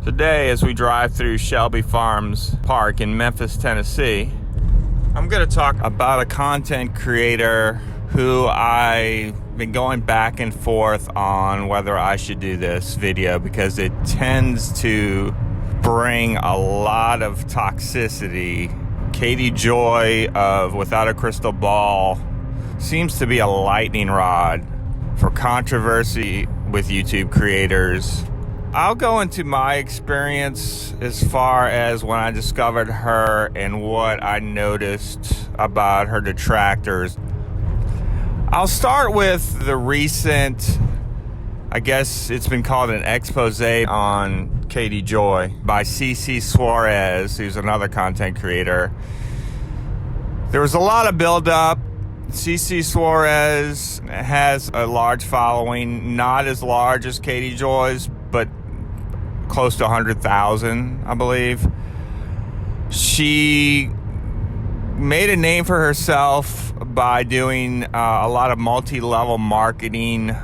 Today, as we drive through Shelby Farms Park in Memphis, Tennessee, I'm going to talk about a content creator who I've been going back and forth on whether I should do this video because it tends to bring a lot of toxicity. Katie Joy of Without a Crystal Ball seems to be a lightning rod for controversy with YouTube creators. I'll go into my experience as far as when I discovered her and what I noticed about her detractors. I'll start with the recent, I guess it's been called an expose on Katie Joy by CC Suarez, who's another content creator. There was a lot of buildup. CC Suarez has a large following, not as large as Katie Joy's, but close to 100,000, I believe. She made a name for herself by doing a lot of multi-level marketing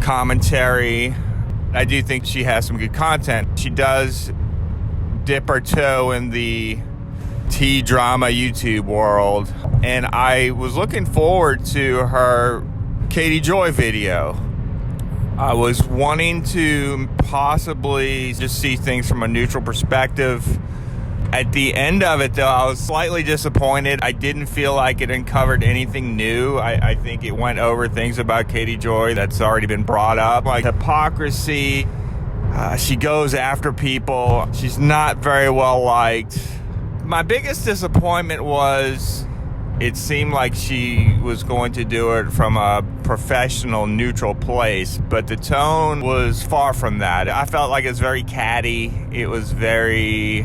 commentary. I do think she has some good content. She does dip her toe in the T-drama YouTube world, and I was looking forward to her Katie Joy video. I was wanting to possibly just see things from a neutral perspective. At the end of it, though, I was slightly disappointed. I didn't feel like it uncovered anything new. I think it went over things about Katie Joy that's already been brought up, like hypocrisy. She goes after people. She's not very well liked. My biggest disappointment was it seemed like she was going to do it from a professional, neutral place, but the tone was far from that. I felt like it was very catty. It was very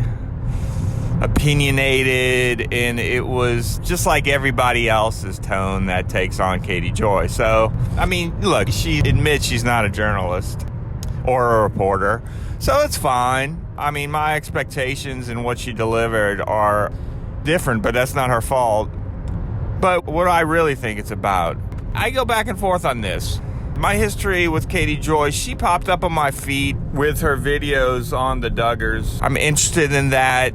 opinionated, and it was just like everybody else's tone that takes on Katie Joy. So, I mean, look, she admits she's not a journalist or a reporter, so it's fine. I mean, my expectations and what she delivered are different, but that's not her fault. But what I really think it's about, I go back and forth on this. My history with Katie Joy, she popped up on my feed with her videos on the Duggars. I'm interested in that.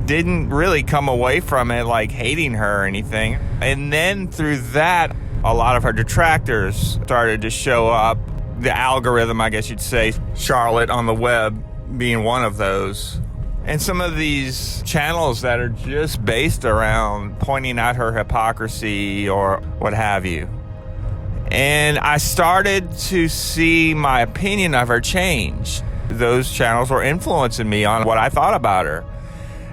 Didn't really come away from it like hating her or anything. And then through that, a lot of her detractors started to show up. The algorithm, I guess you'd say, Charlotte on the web being one of those. And some of these channels that are just based around pointing out her hypocrisy or what have you. And I started to see my opinion of her change. Those channels were influencing me on what I thought about her.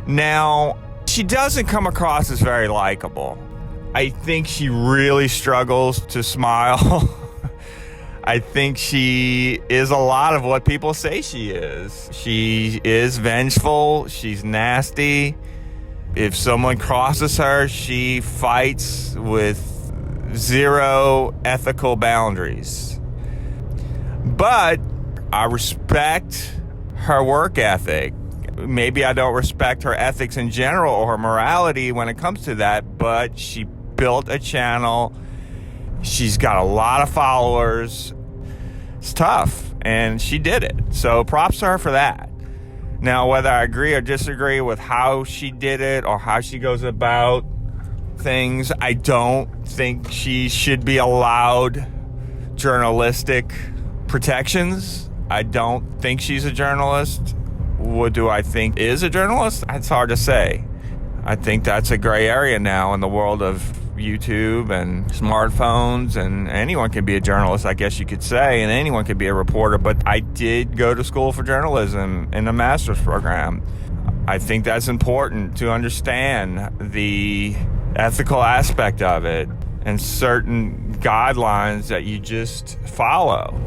Now, she doesn't come across as very likable. I think she really struggles to smile. I think she is a lot of what people say she is. She is vengeful. She's nasty. If someone crosses her, she fights with zero ethical boundaries. But I respect her work ethic. Maybe I don't respect her ethics in general or her morality when it comes to that, but she built a channel. She's got a lot of followers. It's tough, and she did it. So props to her for that. Now, whether I agree or disagree with how she did it or how she goes about things, I don't think she should be allowed journalistic protections. I don't think she's a journalist. What do I think is a journalist? It's hard to say. I think that's a gray area now in the world of YouTube and smartphones, and anyone can be a journalist, I guess you could say, and anyone could be a reporter. But I did go to school for journalism in a master's program. I think that's important to understand the ethical aspect of it and certain guidelines that you just follow.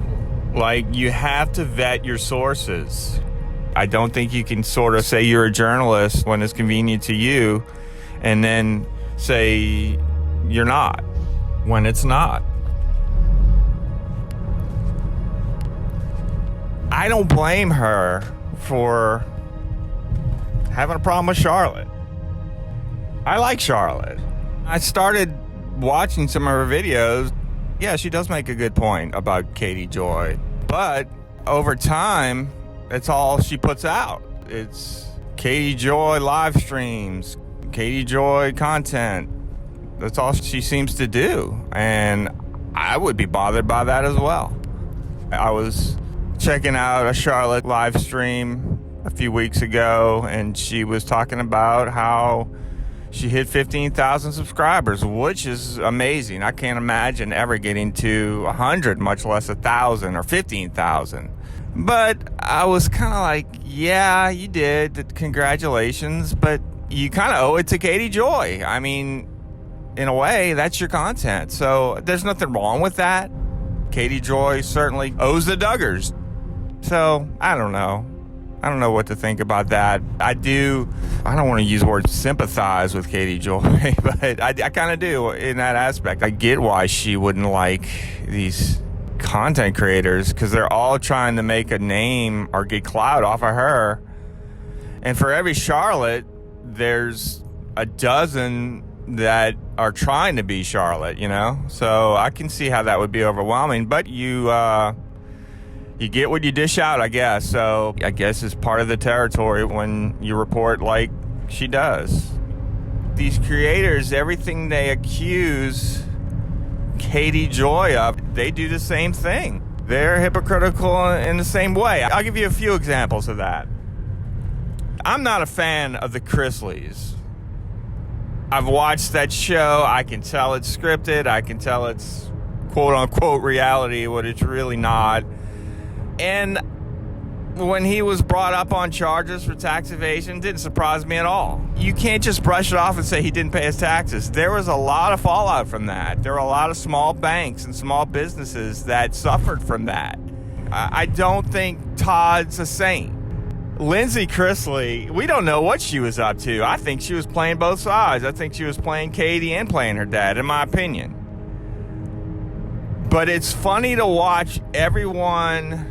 Like, you have to vet your sources. I don't think you can sort of say you're a journalist when it's convenient to you and then say you're not when it's not. I don't blame her for having a problem with Charlotte. I like Charlotte. I started watching some of her videos. Yeah, she does make a good point about Katie Joy. But over time, It's all she puts out. It's Katie Joy live streams, Katie Joy content. That's all she seems to do. And I would be bothered by that as well. I was checking out a Charlotte live stream a few weeks ago, and she was talking about how she hit 15,000 subscribers, which is amazing. I can't imagine ever getting to 100, much less 1,000 or 15,000. But I was kind of like, yeah, you did. Congratulations. But you kind of owe it to Katie Joy. I mean, in a way, that's your content. So there's nothing wrong with that. Katie Joy certainly owes the Duggars. So I don't know. I don't know what to think about that. I don't want to use the word sympathize with Katie Joy, but I kind of do in that aspect. I get why she wouldn't like these content creators, because they're all trying to make a name or get clout off of her. And for every Charlotte, there's a dozen that are trying to be Charlotte, you know? So I can see how that would be overwhelming, but you get what you dish out, I guess. So I guess it's part of the territory when you report like she does. These creators, everything they accuse Katie Joy of, they do the same thing. They're hypocritical in the same way. I'll give you a few examples of that. I'm not a fan of the Chrisleys. I've watched that show. I can tell it's scripted. I can tell it's quote-unquote reality, what it's really not. And when he was brought up on charges for tax evasion, it didn't surprise me at all. You can't just brush it off and say he didn't pay his taxes. There was a lot of fallout from that. There were a lot of small banks and small businesses that suffered from that. I don't think Todd's a saint. Lindsay Chrisley, we don't know what she was up to. I think she was playing both sides. I think she was playing Katie and playing her dad, in my opinion. But it's funny to watch everyone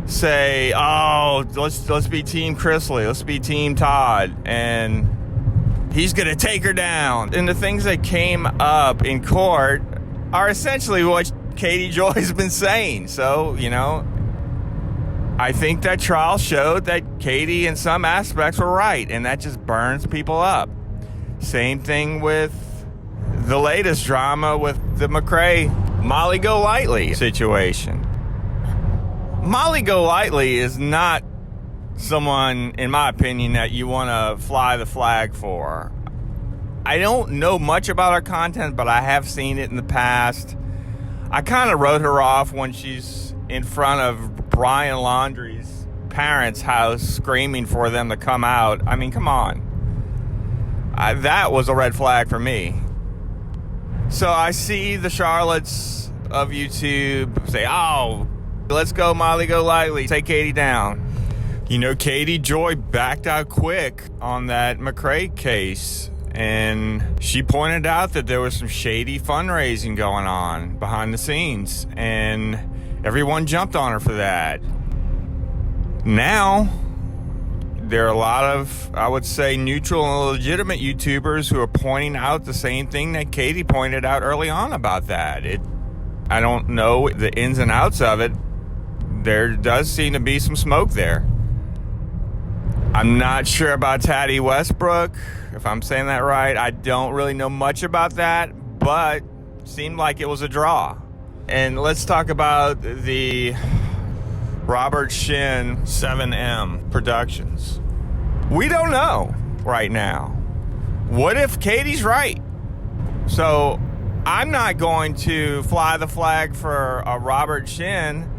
say, oh, let's be Team Chrisley, let's be Team Todd, and he's going to take her down. And the things that came up in court are essentially what Katie Joy's been saying. So, you know, I think that trial showed that Katie in some aspects were right, and that just burns people up. Same thing with the latest drama with the McRae Molly Golightly situation. Molly Golightly is not someone, in my opinion, that you want to fly the flag for. I don't know much about her content, but I have seen it in the past. I kind of wrote her off when she's in front of Brian Laundrie's parents' house screaming for them to come out. I mean, come on. That was a red flag for me. So I see the Charlottes of YouTube say, oh, let's go Molly Golightly, take Katie down. You know, Katie Joy backed out quick on that McRae case, and she pointed out that there was some shady fundraising going on behind the scenes, and everyone jumped on her for that. Now, there are a lot of, I would say, neutral and legitimate YouTubers who are pointing out the same thing that Katie pointed out early on about that. I don't know the ins and outs of it. There does seem to be some smoke there. I'm not sure about Taddy Westbrook, if I'm saying that right. I don't really know much about that, but it seemed like it was a draw. And let's talk about the Robert Shin 7M Productions. We don't know right now. What if Katie's right? So I'm not going to fly the flag for Robert Shin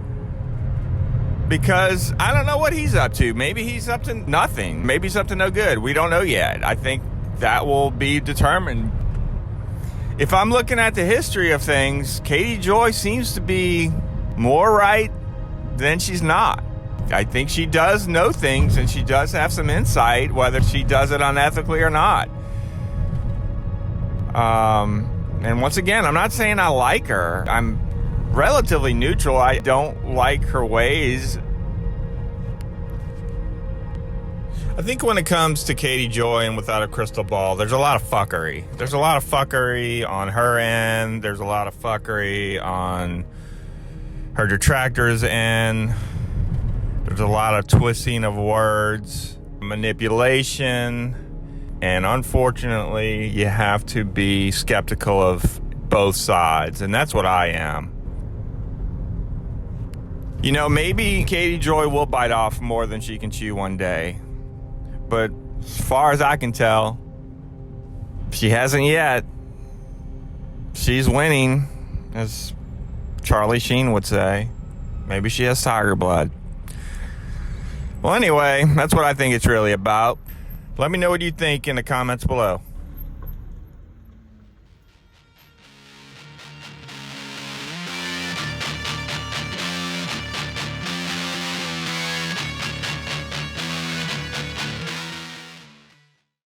because I don't know what he's up to. Maybe he's up to nothing. Maybe he's up to no good. We don't know yet. I think that will be determined. If I'm looking at the history of things, Katie Joy seems to be more right than she's not. I think she does know things and she does have some insight, whether she does it unethically or not. And once again, I'm not saying I like her. I'm relatively neutral. I don't like her ways. I think when it comes to Katie Joy and Without a Crystal Ball, there's a lot of fuckery. There's a lot of fuckery on her end. There's a lot of fuckery on her detractors' end. There's a lot of twisting of words, manipulation, and unfortunately, you have to be skeptical of both sides, and that's what I am. You know, maybe Katie Joy will bite off more than she can chew one day, but as far as I can tell, she hasn't yet. She's winning, as Charlie Sheen would say. Maybe she has tiger blood. Well, anyway, that's what I think it's really about. Let me know what you think in the comments below.